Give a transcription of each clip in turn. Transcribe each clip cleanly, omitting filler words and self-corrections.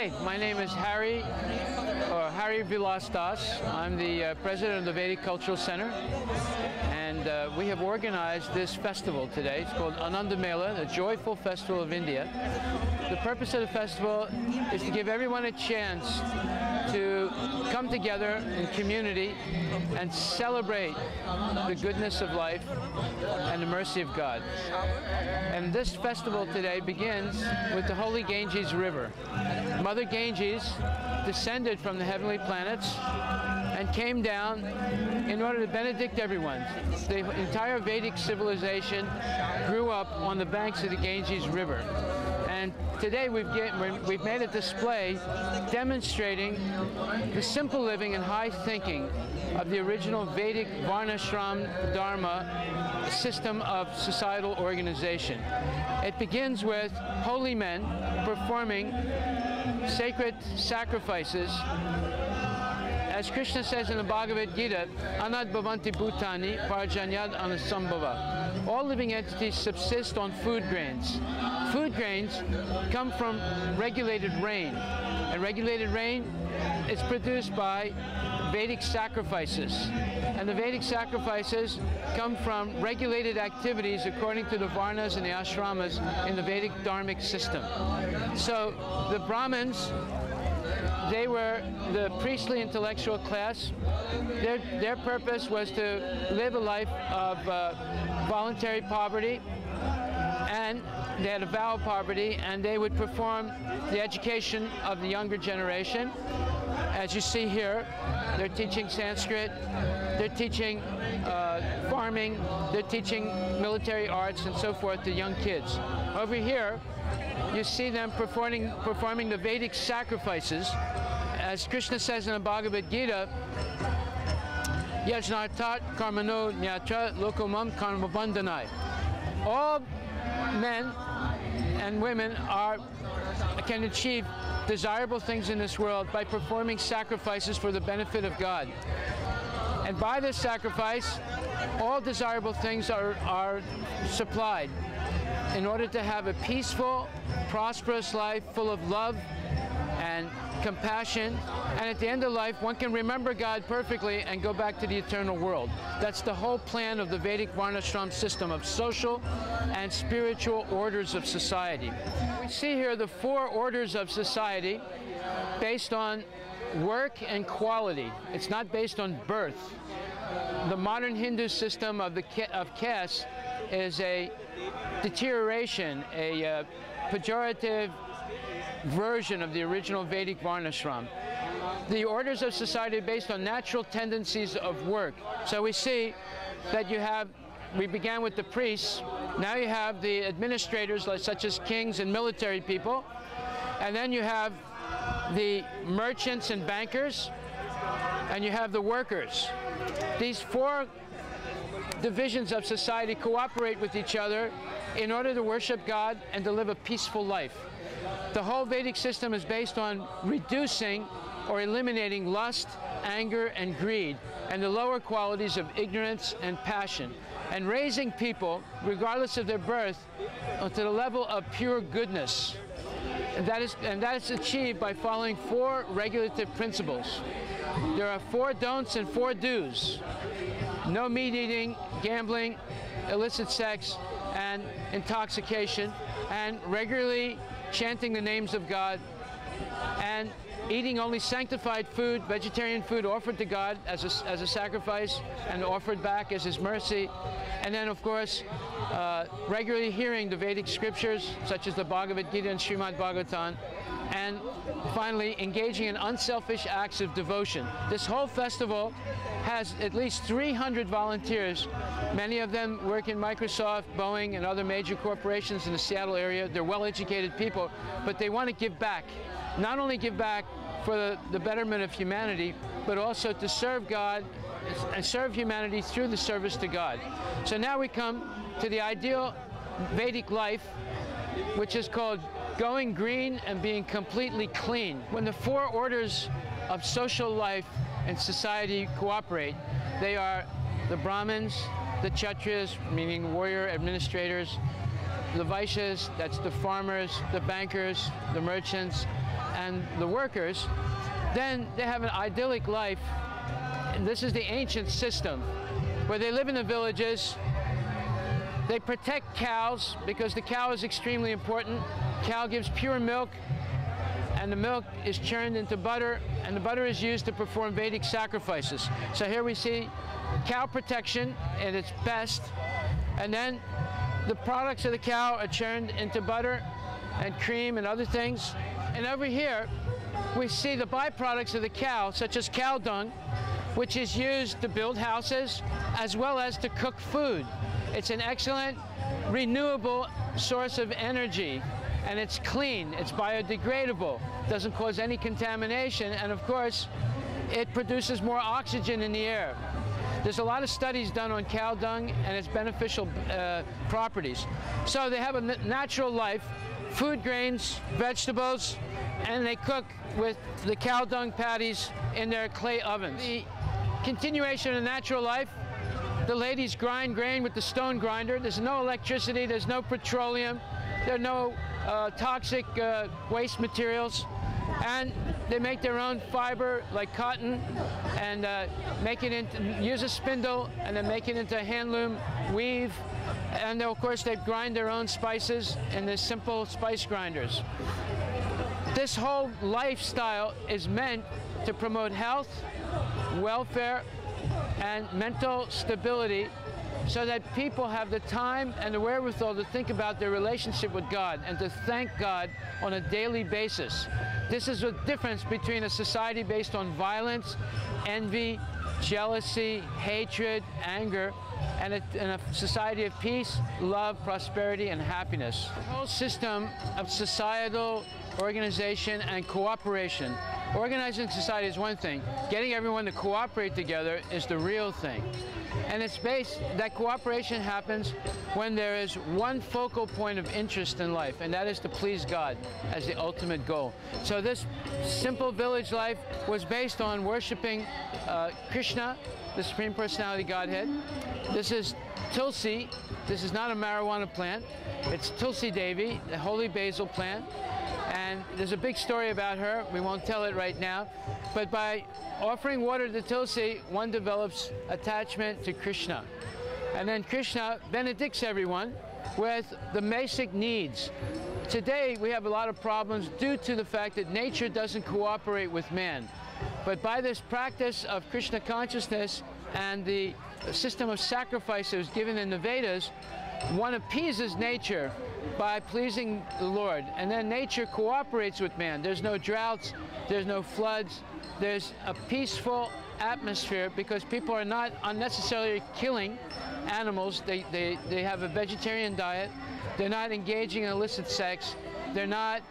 Hi, my name is Hari Vilas Das. I'm the president of the Vedic Cultural Center, and we have organized this festival today. It's called Ananda Mela, the Joyful Festival of India. The purpose of the festival is to give everyone a chance to come together in community and celebrate the goodness of life and the mercy of God. And this festival today begins with the holy Ganges River. Mother Ganges descended from the heavenly planets and came down in order to benedict everyone. The entire Vedic civilization grew up on the banks of the Ganges River. And today we've made a display demonstrating the simple living and high thinking of the original Vedic Varnashram Dharma system of societal organization. It begins with holy men performing sacred sacrifices. As Krishna says in the Bhagavad Gita, Anad Bhavanti Bhutani Parjanyad Anasambhava. All living entities subsist on food grains. Food grains come from regulated rain. And regulated rain is produced by Vedic sacrifices. And the Vedic sacrifices come from regulated activities according to the Varnas and the Ashramas in the Vedic Dharmic system. So the Brahmins, they were the priestly intellectual class. Their purpose was to live a life of voluntary poverty, and they had a vow of poverty, and they would perform the education of the younger generation. As you see here, they're teaching Sanskrit, they're teaching farming, they're teaching military arts and so forth to young kids. Over here, you see them performing the Vedic sacrifices. As Krishna says in the Bhagavad Gita, Yajnartat karmano nyatra lokomam karmabandhanai. All men and women can achieve desirable things in this world by performing sacrifices for the benefit of God. And by this sacrifice, all desirable things are supplied in order to have a peaceful, prosperous life full of love and compassion, and at the end of life one can remember God perfectly and go back to the eternal world. That's the whole plan of the Vedic Varnashram system of social and spiritual orders of society. We see here the 4 orders of society based on work and quality. It's not based on birth. The modern Hindu system of caste is a deterioration, a pejorative version of the original Vedic Varnashram. The orders of society are based on natural tendencies of work. So we see that we began with the priests, now you have the administrators such as kings and military people, and then you have the merchants and bankers, and you have the workers. These 4 divisions of society cooperate with each other in order to worship God and to live a peaceful life. The whole Vedic system is based on reducing or eliminating lust, anger, and greed, and the lower qualities of ignorance and passion, and raising people, regardless of their birth, to the level of pure goodness. And that is achieved by following 4 regulative principles. There are 4 don'ts and 4 do's. No meat eating, gambling, illicit sex, and intoxication, and regularly chanting the names of God, and eating only sanctified food, vegetarian food offered to God as a sacrifice and offered back as His mercy. And then, of course, regularly hearing the Vedic scriptures, such as the Bhagavad Gita and Srimad Bhagavatam, and finally, engaging in unselfish acts of devotion. This whole festival has at least 300 volunteers. Many of them work in Microsoft, Boeing, and other major corporations in the Seattle area. They're well-educated people, but they want to give back. Not only give back for the betterment of humanity, but also to serve God and serve humanity through the service to God. So now we come to the ideal Vedic life, which is called going green and being completely clean. When the 4 orders of social life and society cooperate, they are the Brahmins, the Kshatriyas, meaning warrior administrators, the Vaishyas, that's the farmers, the bankers, the merchants, and the workers, then they have an idyllic life. And this is the ancient system where they live in the villages. They protect cows because the cow is extremely important. Cow gives pure milk, and the milk is churned into butter, and the butter is used to perform Vedic sacrifices. So here we see cow protection at its best, and then the products of the cow are churned into butter and cream and other things. And over here we see the byproducts of the cow, such as cow dung, which is used to build houses as well as to cook food. It's an excellent renewable source of energy, and it's clean, it's biodegradable, doesn't cause any contamination, and of course it produces more oxygen in the air. There's a lot of studies done on cow dung and its beneficial properties. So they have a natural life, food grains, vegetables, and they cook with the cow dung patties in their clay ovens. The continuation of natural life, the ladies grind grain with the stone grinder. There's no electricity, there's no petroleum, there are no toxic waste materials, and they make their own fiber like cotton and make it into, use a spindle and then make it into handloom weave, and of course they grind their own spices in the simple spice grinders. This whole lifestyle is meant to promote health, welfare, and mental stability, so that people have the time and the wherewithal to think about their relationship with God and to thank God on a daily basis. This is the difference between a society based on violence, envy, jealousy, hatred, anger, and a society of peace, love, prosperity, and happiness. The whole system of societal organization and cooperation. Organizing society is one thing. Getting everyone to cooperate together is the real thing. And it's based, that cooperation happens when there is one focal point of interest in life, and that is to please God as the ultimate goal. So this simple village life was based on worshiping Krishna, the Supreme Personality Godhead. This is Tulsi. This is not a marijuana plant. It's Tulsi Devi, the holy basil plant. And there's a big story about her. We won't tell it right now. But by offering water to Tulsi, one develops attachment to Krishna. And then Krishna benedicts everyone with the basic needs. Today, we have a lot of problems due to the fact that nature doesn't cooperate with man. But by this practice of Krishna consciousness and the system of sacrifices given in the Vedas, one appeases nature by pleasing the Lord, and then nature cooperates with man. There's no droughts, there's no floods, there's a peaceful atmosphere because people are not unnecessarily killing animals. They have a vegetarian diet, they're not engaging in illicit sex, they're not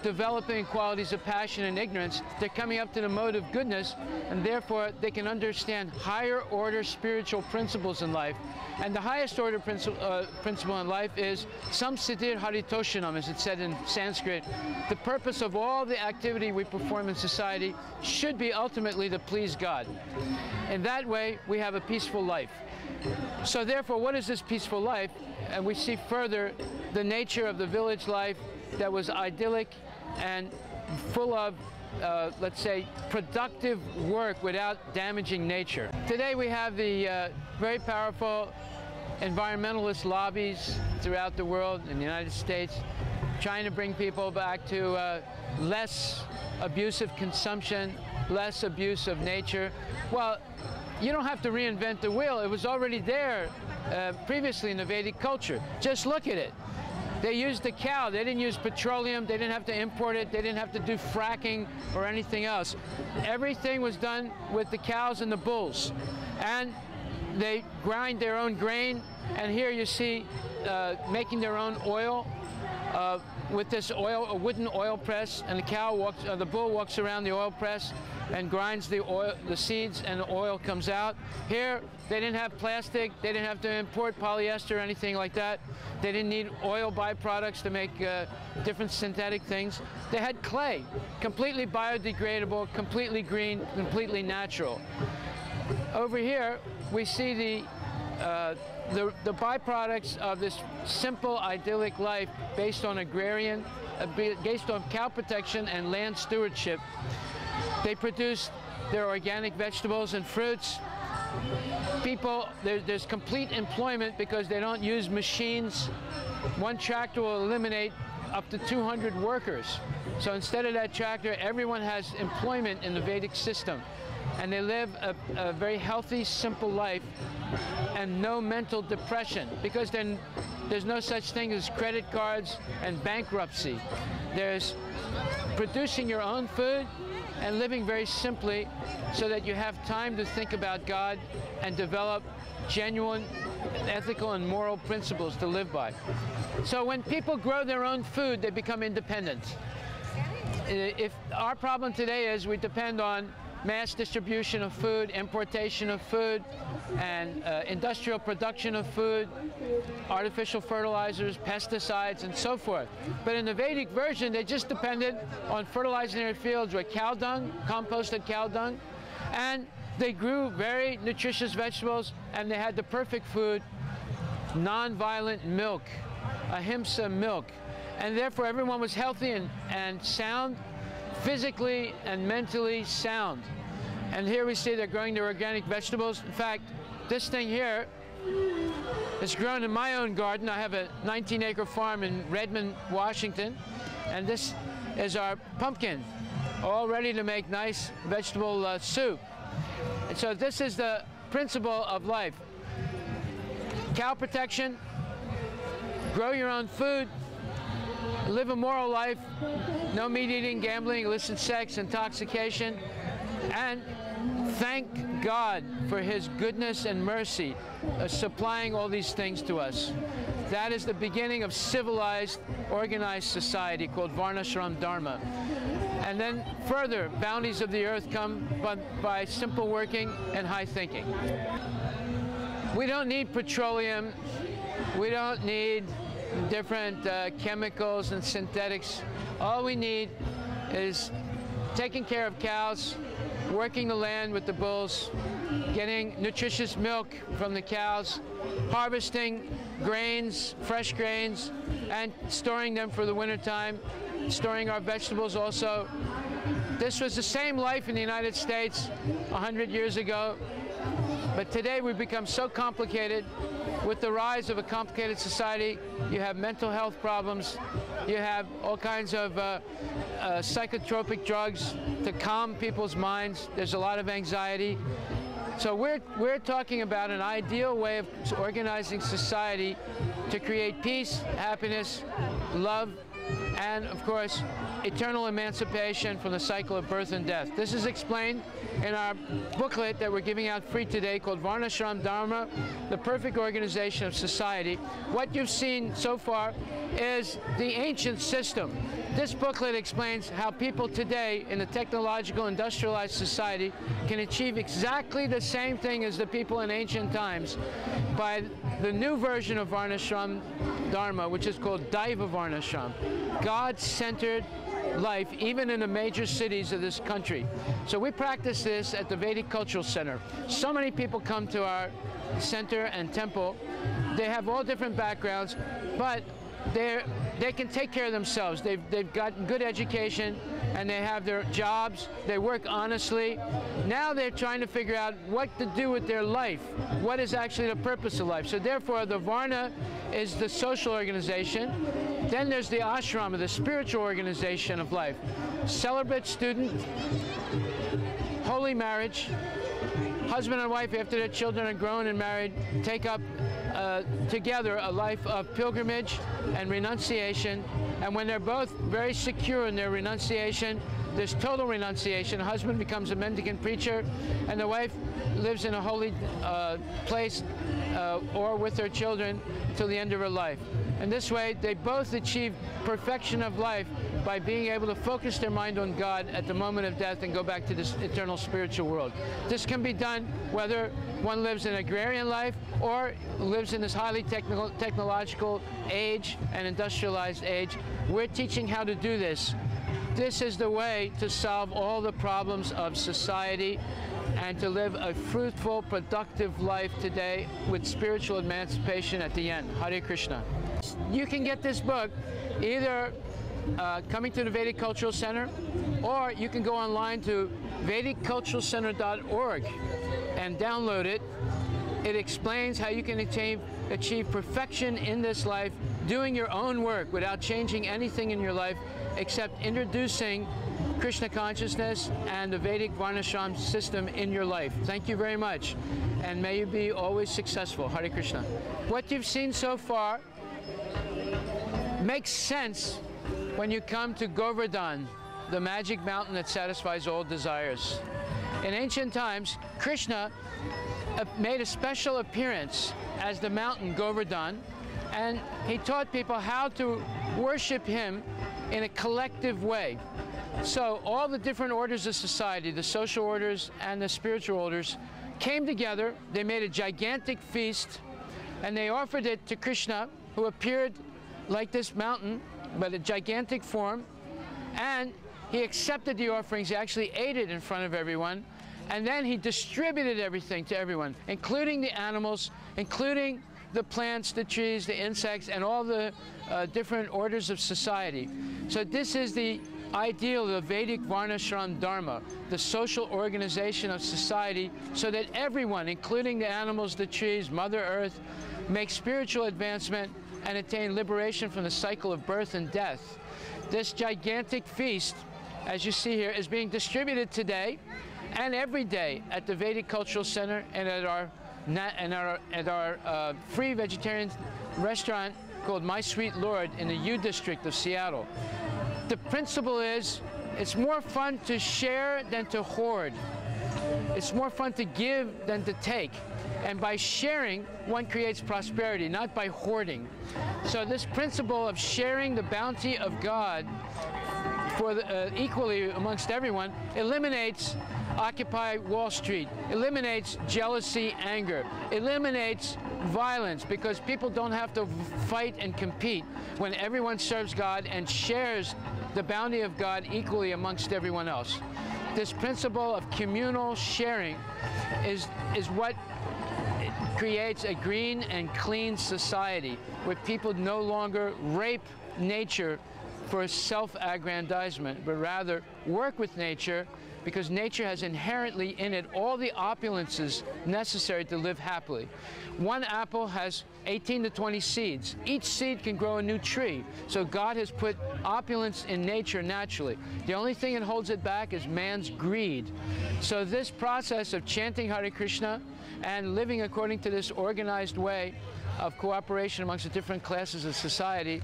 developing qualities of passion and ignorance. They're coming up to the mode of goodness, and therefore they can understand higher order spiritual principles in life. And the highest order principle in life is samsiddhir haritoshanam, as it's said in Sanskrit. The purpose of all the activity we perform in society should be ultimately to please God. In that way, we have a peaceful life. So therefore, what is this peaceful life? And we see further the nature of the village life that was idyllic and full of, let's say, productive work without damaging nature. Today we have the very powerful environmentalist lobbies throughout the world, in the United States, trying to bring people back to less abusive consumption, less abuse of nature. Well, you don't have to reinvent the wheel. It was already there previously in the Vedic culture. Just look at it. They used the cow. They didn't use petroleum. They didn't have to import it. They didn't have to do fracking or anything else. Everything was done with the cows and the bulls. And they grind their own grain. And here you see making their own oil with this oil, a wooden oil press. And the cow walks, the bull walks around the oil press and grinds the oil, the seeds, and the oil comes out. Here, they didn't have plastic. They didn't have to import polyester or anything like that. They didn't need oil byproducts to make different synthetic things. They had clay, completely biodegradable, completely green, completely natural. Over here, we see the byproducts of this simple, idyllic life based on agrarian based on cow protection and land stewardship. They produce their organic vegetables and fruits. People, there's complete employment because they don't use machines. One tractor will eliminate up to 200 workers. So instead of that tractor, everyone has employment in the Vedic system. And they live a very healthy, simple life and no mental depression, because then there's no such thing as credit cards and bankruptcy. There's producing your own food and living very simply so that you have time to think about God and develop genuine ethical and moral principles to live by. So when people grow their own food, they become independent. If our problem today is we depend on mass distribution of food, importation of food, and industrial production of food, artificial fertilizers, pesticides, and so forth. But in the Vedic version, they just depended on fertilizing their fields with cow dung, composted cow dung, and they grew very nutritious vegetables, and they had the perfect food, non-violent milk, ahimsa milk. And therefore, everyone was healthy and sound, physically and mentally sound. And here we see they're growing their organic vegetables. In fact, this thing here is grown in my own garden. I have a 19-acre farm in Redmond, Washington, and this is our pumpkin, all ready to make nice vegetable soup. And so this is the principle of life. Cow protection, grow your own food, live a moral life, no meat eating, gambling, illicit sex, intoxication, and thank God for His goodness and mercy supplying all these things to us. That is the beginning of civilized, organized society called Varnashram Dharma. And then further, bounties of the earth come by simple working and high thinking. We don't need petroleum. We don't need different chemicals and synthetics. All we need is taking care of cows, working the land with the bulls, getting nutritious milk from the cows, harvesting grains, fresh grains, and storing them for the wintertime, storing our vegetables also. This was the same life in the United States 100 years ago, but today we've become so complicated. With the rise of a complicated society, you have mental health problems, you have all kinds of psychotropic drugs to calm people's minds. There's a lot of anxiety. So we're talking about an ideal way of organizing society to create peace, happiness, love, and of course, eternal emancipation from the cycle of birth and death. This is explained in our booklet that we're giving out free today called Varnashram Dharma, the perfect organization of society. What you've seen so far is the ancient system. This booklet explains how people today in a technological industrialized society can achieve exactly the same thing as the people in ancient times by the new version of Varnashram Dharma, which is called Daiva Varnashram, God-centered life, even in the major cities of this country. So we practice this at the Vedic Cultural Center. So many people come to our center and temple. They have all different backgrounds, but they can take care of themselves. They've gotten good education, and they have their jobs. They work honestly. Now they're trying to figure out what to do with their life. What is actually the purpose of life? So therefore, the Varna is the social organization. Then there's the ashrama, the spiritual organization of life. Celibate student, holy marriage, husband and wife, after their children are grown and married, take up together a life of pilgrimage and renunciation. And when they're both very secure in their renunciation, there's total renunciation. The husband becomes a mendicant preacher, and the wife lives in a holy place or with their children till the end of her life. And this way, they both achieve perfection of life by being able to focus their mind on God at the moment of death and go back to this eternal spiritual world. This can be done whether one lives in agrarian life or lives in this highly technological age and industrialized age. We're teaching how to do this. This is the way to solve all the problems of society and to live a fruitful, productive life today with spiritual emancipation at the end. Hare Krishna. You can get this book either coming to the Vedic Cultural Center, or you can go online to VedicCulturalCenter.org and download it. It explains how you can achieve perfection in this life, doing your own work without changing anything in your life except introducing Krishna consciousness and the Vedic Varnashram system in your life. Thank you very much, and may you be always successful. Hare Krishna. What you've seen so far makes sense when you come to Govardhan, the magic mountain that satisfies all desires. In ancient times, Krishna made a special appearance as the mountain Govardhan, and he taught people how to worship him in a collective way. So all the different orders of society, the social orders and the spiritual orders, came together. They made a gigantic feast, and they offered it to Krishna, who appeared like this mountain, but a gigantic form, and he accepted the offerings. He actually ate it in front of everyone, and then he distributed everything to everyone, including the animals, including the plants, the trees, the insects, and all the different orders of society. So this is the ideal of the Vedic Varnashram Dharma, the social organization of society, so that everyone, including the animals, the trees, Mother Earth, make spiritual advancement and attain liberation from the cycle of birth and death. This gigantic feast, as you see here, is being distributed today and every day at the Vedic Cultural Center and at our free vegetarian restaurant called My Sweet Lord in the U District of Seattle. The principle is, it's more fun to share than to hoard. It's more fun to give than to take. And by sharing, one creates prosperity, not by hoarding. So this principle of sharing the bounty of God for equally amongst everyone eliminates Occupy Wall Street, eliminates jealousy, anger, eliminates violence, because people don't have to fight and compete when everyone serves God and shares the bounty of God equally amongst everyone else. This principle of communal sharing is what creates a green and clean society where people no longer rape nature for self-aggrandizement, but rather work with nature, because nature has inherently in it all the opulences necessary to live happily. One apple has 18 to 20 seeds. Each seed can grow a new tree. So God has put opulence in nature naturally. The only thing that holds it back is man's greed. So this process of chanting Hare Krishna and living according to this organized way of cooperation amongst the different classes of society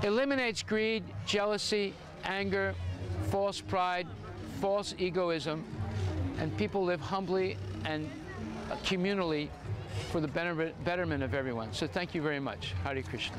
eliminates greed, jealousy, anger, false pride, false egoism, and people live humbly and communally for the betterment of everyone. So thank you very much. Hare Krishna.